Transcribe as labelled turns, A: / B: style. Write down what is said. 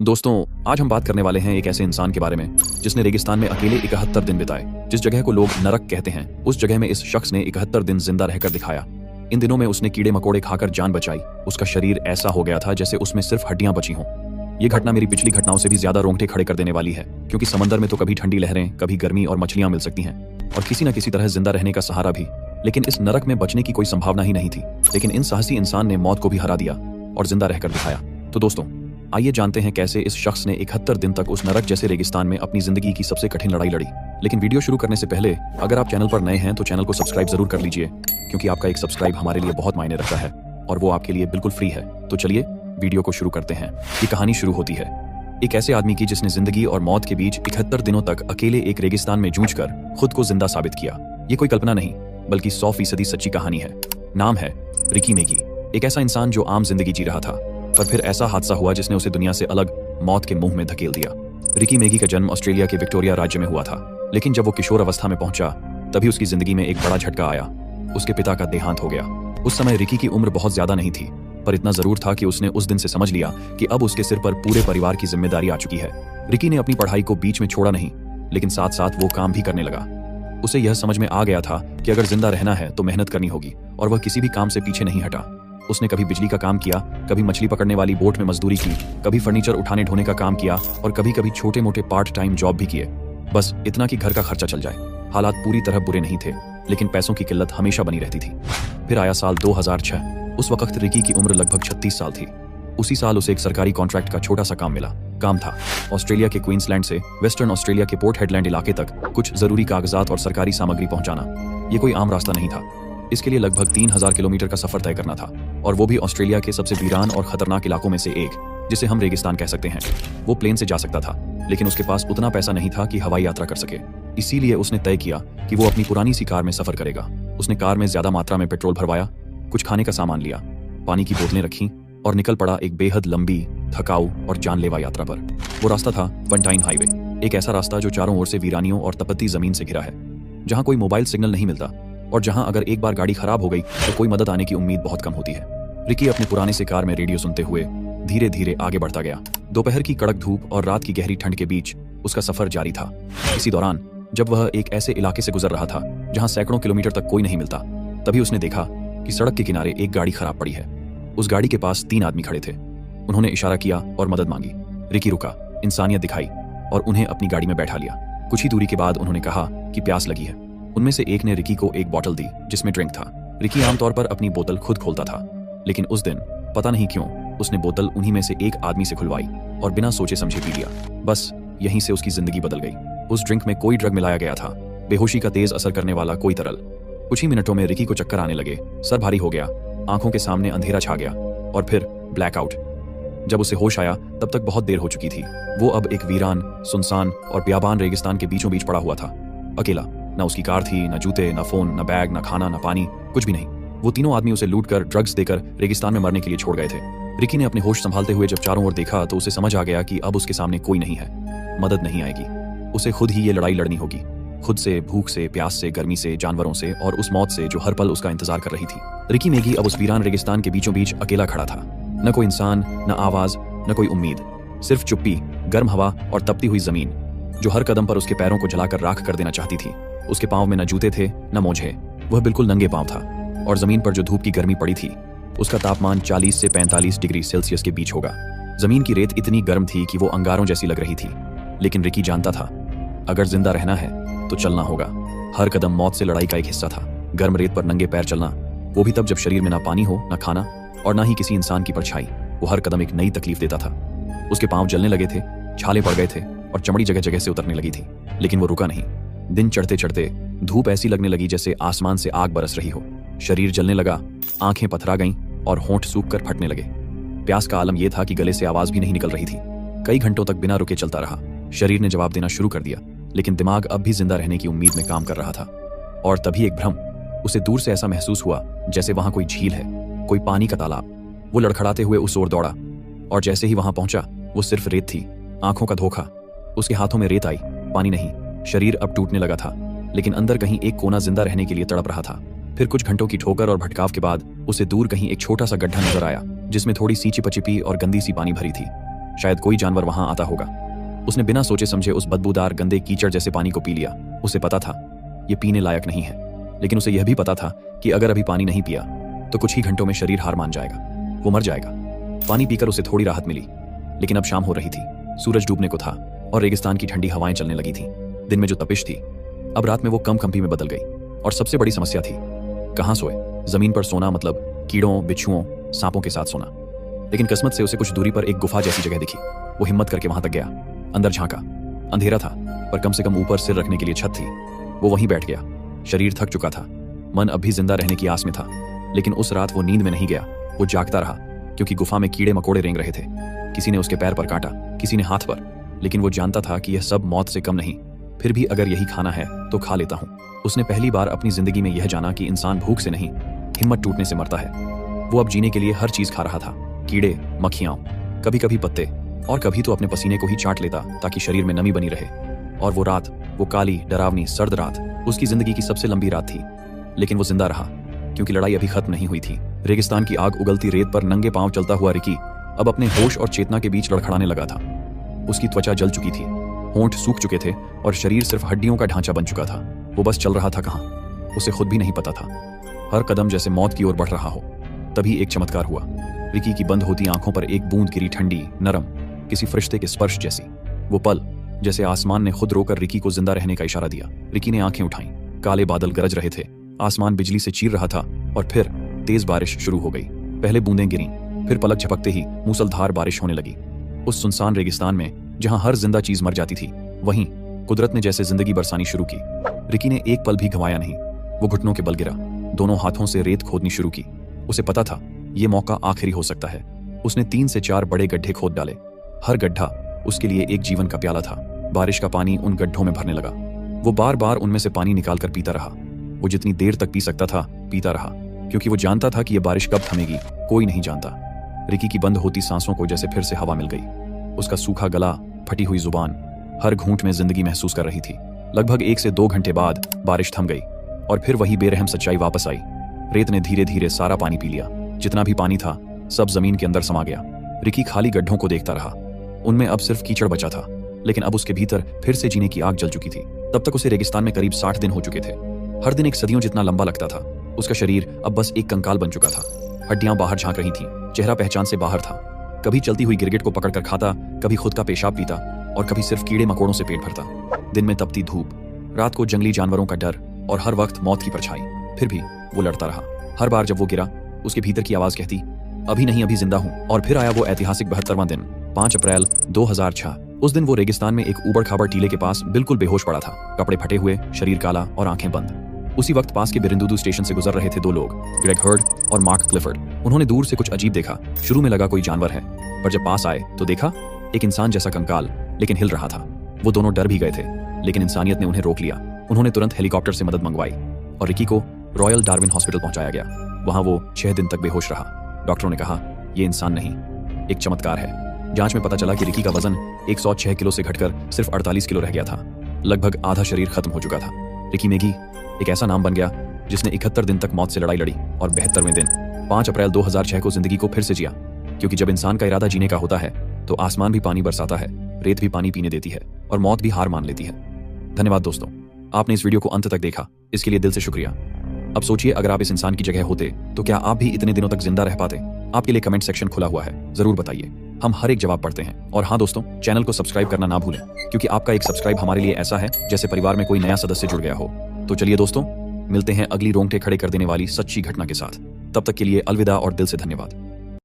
A: दोस्तों, आज हम बात करने वाले हैं एक ऐसे इंसान के बारे में जिसने रेगिस्तान में अकेले 71 दिन बिताए। जिस जगह को लोग नरक कहते हैं, उस जगह में इस शख्स ने 71 दिन जिंदा रहकर दिखाया। इन दिनों में उसने कीड़े मकोड़े खाकर जान बचाई। उसका शरीर ऐसा हो गया था जैसे उसमें सिर्फ हड्डियां बची हों। ये घटना मेरी पिछली घटनाओं से भी ज्यादा रोंगटे खड़े कर देने वाली है, क्योंकि समंदर में तो कभी ठंडी लहरें, कभी गर्मी और मछलियां मिल सकती हैं, और किसी न किसी तरह जिंदा रहने का सहारा भी। लेकिन इस नरक में बचने की कोई संभावना ही नहीं थी। लेकिन इन साहसी इंसान ने मौत को भी हरा दिया और जिंदा रहकर दिखाया। तो दोस्तों, आइए जानते हैं कैसे इस शख्स ने 71 दिन तक उस नरक जैसे रेगिस्तान में अपनी जिंदगी की सबसे कठिन लड़ाई लड़ी। लेकिन वीडियो शुरू करने से पहले अगर आप चैनल पर नए हैं तो चैनल को सब्सक्राइब जरूर कर लीजिए, क्योंकि आपका एक सब्सक्राइब हमारे लिए बहुत मायने रखता है और वो आपके लिए बिल्कुल फ्री है। तो चलिए वीडियो को शुरू करते हैं। ये कहानी शुरू होती है एक ऐसे आदमी की जिसने जिंदगी और मौत के बीच 71 दिनों तक अकेले एक रेगिस्तान में जूझकर खुद को जिंदा साबित किया। ये कोई कल्पना नहीं, बल्कि 100% सच्ची कहानी है। नाम है रिकी मैगी। एक ऐसा इंसान जो आम जिंदगी जी रहा था, पर फिर ऐसा हादसा हुआ जिसने उसे दुनिया से अलग मौत के मुंह में धकेल दिया। रिकी मैगी का जन्म ऑस्ट्रेलिया के विक्टोरिया राज्य में हुआ था, लेकिन जब वो किशोर अवस्था में पहुंचा तभी उसकी जिंदगी में एक बड़ा झटका आया। उसके पिता का देहांत हो गया। उस समय रिकी की उम्र बहुत ज्यादा नहीं थी, पर इतना जरूर था कि उसने उस दिन से समझ लिया कि अब उसके सिर पर पूरे परिवार की जिम्मेदारी आ चुकी है। रिकी ने अपनी पढ़ाई को बीच में छोड़ा नहीं, लेकिन साथ साथ वो काम भी करने लगा। उसे यह समझ में आ गया था कि अगर जिंदा रहना है तो मेहनत करनी होगी, और वह किसी भी काम से पीछे नहीं हटा। उसने कभी बिजली का काम किया, कभी मछली पकड़ने वाली बोट में मजदूरी की, कभी फर्नीचर उठाने ढोने का काम किया, और कभी कभी छोटे मोटे पार्ट टाइम जॉब भी किए। बस इतना कि घर का खर्चा चल जाए। हालात पूरी तरह बुरे नहीं थे, लेकिन पैसों की किल्लत हमेशा बनी रहती थी। फिर आया साल 2006। उस वक्त रिकी की उम्र लगभग 36 साल थी। उसी साल उसे एक सरकारी कॉन्ट्रैक्ट का छोटा सा काम मिला। काम था ऑस्ट्रेलिया के क्वींसलैंड से वेस्टर्न ऑस्ट्रेलिया के पोर्ट हेडलैंड इलाके तक कुछ जरूरी कागजात और सरकारी सामग्री पहुंचाना। ये कोई आम रास्ता नहीं था। इसके लिए लगभग 3000 किलोमीटर का सफर तय करना था, और वो भी ऑस्ट्रेलिया के सबसे वीरान और खतरनाक इलाकों में से एक, जिसे हम रेगिस्तान कह सकते हैं। वो प्लेन से जा सकता था, लेकिन उसके पास उतना पैसा नहीं था कि हवाई यात्रा कर सके। इसीलिए उसने तय किया कि वो अपनी पुरानी सी कार में सफर करेगा। उसने कार में ज्यादा मात्रा में पेट्रोल भरवाया, कुछ खाने का सामान लिया, पानी की बोतलें रखीं और निकल पड़ा एक बेहद लंबी, थकाऊ और जानलेवा यात्रा पर। वो रास्ता था बंटाइन हाईवे, एक ऐसा रास्ता जो चारों ओर से वीरानियों और तपती जमीन से घिरा है, जहां कोई मोबाइल सिग्नल नहीं मिलता, और जहां अगर एक बार गाड़ी खराब हो गई तो कोई मदद आने की उम्मीद बहुत कम होती है। रिकी अपने पुराने से कार में रेडियो सुनते हुए धीरे धीरे आगे बढ़ता गया। दोपहर की कड़क धूप और रात की गहरी ठंड के बीच उसका सफर जारी था। इसी दौरान जब वह एक ऐसे इलाके से गुजर रहा था जहां सैकड़ों किलोमीटर तक कोई नहीं मिलता, तभी उसने देखा कि सड़क के किनारे एक गाड़ी खराब पड़ी है। उस गाड़ी के पास 3 आदमी खड़े थे। उन्होंने इशारा किया और मदद मांगी। रिकी रुका, इंसानियत दिखाई और उन्हें अपनी गाड़ी में बैठा लिया। कुछ ही दूरी के बाद उन्होंने कहा कि प्यास लगी है। उनमें से एक ने रिकी को एक बोतल दी जिसमें ड्रिंक था। रिकी आमतौर पर अपनी बोतल खुद खोलता था, लेकिन उस दिन पता नहीं क्यों उसने बोतल उन्हीं में से एक आदमी से खुलवाई और बिना सोचे समझे पी लिया। बस यहीं से उसकी जिंदगी बदल गई। उस ड्रिंक में कोई ड्रग मिलाया गया था, बेहोशी का तेज असर करने वाला कोई तरल। कुछ ही मिनटों में रिकी को चक्कर आने लगे, सर भारी हो गया, आंखों के सामने अंधेरा छा गया और फिर ब्लैकआउट। जब उसे होश आया तब तक बहुत देर हो चुकी थी। वो अब एक वीरान, सुनसान और बियाबान रेगिस्तान के बीचों बीच पड़ा हुआ था, अकेला। न उसकी कार थी, न जूते, न फोन, न बैग, न खाना, न पानी, कुछ भी नहीं। वो तीनों आदमी उसे लूटकर, ड्रग्स देकर रेगिस्तान में मरने के लिए छोड़ गए थे। रिकी ने अपने होश संभालते हुए जब चारों ओर देखा तो उसे समझ आ गया कि अब उसके सामने कोई नहीं है, मदद नहीं आएगी। उसे खुद ही ये लड़ाई लड़नी होगी, खुद से, भूख से, प्यास से, गर्मी से, जानवरों से और उस मौत से जो हर पल उसका इंतजार कर रही थी। रिकी मैगी अब उस वीरान रेगिस्तान के बीचों बीच अकेला खड़ा था। न कोई इंसान, न आवाज, न कोई उम्मीद, सिर्फ चुप्पी, गर्म हवा और तपती हुई जमीन जो हर कदम पर उसके पैरों को जलाकर राख कर देना चाहती थी। उसके पांव में न जूते थे, न मोजे, वह बिल्कुल नंगे पांव था, और जमीन पर जो धूप की गर्मी पड़ी थी उसका तापमान 40 से 45 डिग्री सेल्सियस के बीच होगा। जमीन की रेत इतनी गर्म थी कि वो अंगारों जैसी लग रही थी। लेकिन रिकी जानता था, अगर जिंदा रहना है तो चलना होगा। हर कदम मौत से लड़ाई का एक हिस्सा था। गर्म रेत पर नंगे पैर चलना, वो भी तब जब शरीर में ना पानी हो, ना खाना और ना ही किसी इंसान की परछाई। वो हर कदम एक नई तकलीफ देता था। उसके पांव जलने लगे थे, छाले पड़ गए थे और चमड़ी जगह जगह से उतरने लगी थी, लेकिन वो रुका नहीं। दिन चढ़ते चढ़ते धूप ऐसी लगने लगी जैसे आसमान से आग बरस रही हो। शरीर जलने लगा, आंखें पथरा गईं और होंठ सूख कर फटने लगे। प्यास का आलम यह था कि गले से आवाज भी नहीं निकल रही थी। कई घंटों तक बिना रुके चलता रहा। शरीर ने जवाब देना शुरू कर दिया, लेकिन दिमाग अब भी जिंदा रहने की उम्मीद में काम कर रहा था। और तभी एक भ्रम। उसे दूर से ऐसा महसूस हुआ जैसे वहां कोई झील है, कोई पानी का तालाब। वो लड़खड़ाते हुए उस ओर दौड़ा, और जैसे ही वहां पहुंचा वो सिर्फ रेत थी, आंखों का धोखा। उसके हाथों में रेत आई, पानी नहीं। शरीर अब टूटने लगा था, लेकिन अंदर कहीं एक कोना जिंदा रहने के लिए तड़प रहा था। फिर कुछ घंटों की ठोकर और भटकाव के बाद उसे दूर कहीं एक छोटा सा गड्ढा नजर आया, जिसमें थोड़ी सी चिपचिपी और गंदी सी पानी भरी थी। शायद कोई जानवर वहां आता होगा। उसने बिना सोचे समझे उस बदबूदार गंदे कीचड़ जैसे पानी को पी लिया। उसे पता था ये पीने लायक नहीं है, लेकिन उसे यह भी पता था कि अगर अभी पानी नहीं पिया तो कुछ ही घंटों में शरीर हार मान जाएगा, वो मर जाएगा। पानी पीकर उसे थोड़ी राहत मिली, लेकिन अब शाम हो रही थी, सूरज डूबने को था और रेगिस्तान की ठंडी हवाएं चलने लगी थी। दिन में जो तपिश थी अब रात में वो कंपी में बदल गई। और सबसे बड़ी समस्या थी कहां सोए। जमीन पर सोना मतलब कीड़ों, बिच्छुओं, सांपों के साथ सोना। लेकिन किस्मत से उसे कुछ दूरी पर एक गुफा जैसी जगह दिखी। वो हिम्मत करके वहां तक गया, अंदर झांका। अंधेरा था पर कम से कम ऊपर सिर रखने के लिए छत थी। वो वहीं बैठ गया। शरीर थक चुका था, मन अब भी जिंदा रहने की आस में था। लेकिन उस रात वो नींद में नहीं गया, वो जागता रहा, क्योंकि गुफा में कीड़े मकोड़े रेंग रहे थे। किसी ने उसके पैर पर काटा, किसी ने हाथ पर, लेकिन वो जानता था कि यह सब मौत से कम नहीं। फिर भी अगर यही खाना है तो खा लेता हूं। उसने पहली बार अपनी जिंदगी में यह जाना कि इंसान भूख से नहीं, हिम्मत टूटने से मरता है। वो अब जीने के लिए हर चीज खा रहा था, कीड़े, मक्खियां, कभी कभी पत्ते, और कभी तो अपने पसीने को ही चाट लेता ताकि शरीर में नमी बनी रहे। और वो रात, वो काली, डरावनी, सर्द रात उसकी जिंदगी की सबसे लंबी रात थी। लेकिन वो जिंदा रहा, क्योंकि लड़ाई अभी खत्म नहीं हुई थी। रेगिस्तान की आग उगलती रेत पर नंगे पांव चलता हुआ रिकी अब अपने होश और चेतना के बीच लड़खड़ाने लगा था। उसकी त्वचा जल चुकी थी, होंठ सूख चुके थे और शरीर सिर्फ हड्डियों का ढांचा बन चुका था। वो बस चल रहा था कहां, उसे खुद भी नहीं पता था। हर कदम जैसे मौत की ओर बढ़ रहा हो। तभी एक चमत्कार हुआ। रिकी की बंद होती आंखों पर एक बूंद गिरी, ठंडी, नरम, किसी फरिश्ते के स्पर्श जैसी। वो पल जैसे आसमान ने खुद रोकर रिकी को जिंदा रहने का इशारा दिया। रिकी ने आंखें उठाईं। काले बादल गरज रहे थे, आसमान बिजली से चीर रहा था और फिर तेज बारिश शुरू हो गई। पहले बूंदें गिरीं, फिर पलक झपकते ही मूसलधार बारिश होने लगी। उस सुनसान रेगिस्तान में जहां हर जिंदा चीज मर जाती थी, वहीं कुदरत ने जैसे जिंदगी बरसानी शुरू की। रिकी ने एक पल भी गंवाया नहीं। वो घुटनों के बल गिरा, दोनों हाथों से रेत खोदनी शुरू की। उसे पता था ये मौका आखिरी हो सकता है। उसने 3 से 4 बड़े गड्ढे खोद डाले। हर गड्ढा उसके लिए एक जीवन का प्याला था। बारिश का पानी उन गड्ढों में भरने लगा। वो बार बार उनमें से पानी निकाल कर पीता रहा। वो जितनी देर तक पी सकता था पीता रहा, क्योंकि वो जानता था कि यह बारिश कब थमेगी कोई नहीं जानता। रिकी की बंद होती सांसों को जैसे फिर से हवा मिल गई। उसका सूखा गला, फटी हुई जुबान हर घूंट में जिंदगी महसूस कर रही थी। लगभग 1 से 2 घंटे बाद बारिश थम गई और फिर वही बेरहम सच्चाई वापस आई। रेत ने धीरे धीरे सारा पानी पी लिया। जितना भी पानी था सब जमीन के अंदर समा गया। रिकी खाली गड्ढों को देखता रहा। उनमें अब सिर्फ कीचड़ बचा था, लेकिन अब उसके भीतर फिर से जीने की आग जल चुकी थी। तब तक उसे रेगिस्तान में करीब 60 दिन हो चुके थे। हर दिन एक सदियों जितना लंबा लगता था। उसका शरीर अब बस एक कंकाल बन चुका था। हड्डियां बाहर झांक रही थीं, चेहरा पहचान से बाहर था। कभी चलती हुई गिरगिट को पकड़कर खाता, कभी खुद का पेशाब पीता और कभी सिर्फ कीड़े मकोड़ों से पेट भरता। दिन में तपती धूप, रात को जंगली जानवरों का डर और हर वक्त मौत की परछाई। फिर भी वो लड़ता रहा। हर बार जब वो गिरा, उसके भीतर की आवाज कहती, अभी नहीं, अभी जिंदा हूं। और फिर आया वो ऐतिहासिक 72वां दिन, 5 अप्रैल 2006। उस दिन वो रेगिस्तान में एक ऊबड़ खाबड़ टीले के पास बिल्कुल बेहोश पड़ा था, कपड़े फटे हुए, शरीर काला और आंखें बंद। उसी वक्त पास के बिरिंदुदू स्टेशन से गुजर रहे थे 2 लोग, ग्रेग हर्ड और मार्क क्लिफर्ड। उन्होंने दूर से कुछ अजीब देखा। शुरू में लगा कोई जानवर है, पर जब पास आए तो देखा एक इंसान जैसा कंकाल, लेकिन हिल रहा था। वो दोनों डर भी गए थे, लेकिन इंसानियत ने उन्हें रोक लिया। उन्होंने तुरंत हेलीकॉप्टर से मदद मंगवाई और रिकी को रॉयल डार्विन हॉस्पिटल पहुंचाया गया। वहां वो 6 दिन तक बेहोश रहा। डॉक्टरों ने कहा ये इंसान नहीं, एक चमत्कार है। जांच में पता चला कि रिकी का वजन 106 किलो से घटकर सिर्फ 48 किलो रह गया था। लगभग आधा शरीर खत्म हो चुका था। रिकी मैगी एक ऐसा नाम बन गया जिसने 71 दिन तक मौत से लड़ाई लड़ी और 72वें दिन 5 अप्रैल 2006 को जिंदगी को फिर से जिया। क्योंकि जब इंसान का इरादा जीने का होता है तो आसमान भी पानी बरसाता है, रेत भी पानी पीने देती है और मौत भी हार मान लेती है। धन्यवाद दोस्तों, आपने इस वीडियो को अंत तक देखा, इसके लिए दिल से शुक्रिया। अब सोचिए अगर आप इस इंसान की जगह होते तो क्या आप भी इतने दिनों तक जिंदा रह पाते? आपके लिए कमेंट सेक्शन खुला हुआ है, जरूर बताइए। हम हर एक जवाब पढ़ते हैं। और हाँ दोस्तों, चैनल को सब्सक्राइब करना ना भूलें, क्योंकि आपका एक सब्सक्राइब हमारे लिए ऐसा है जैसे परिवार में कोई नया सदस्य जुड़ गया हो। तो चलिए दोस्तों, मिलते हैं अगली रोंगटे खड़े कर देने वाली सच्ची घटना के साथ। तब तक के लिए अलविदा और दिल से धन्यवाद।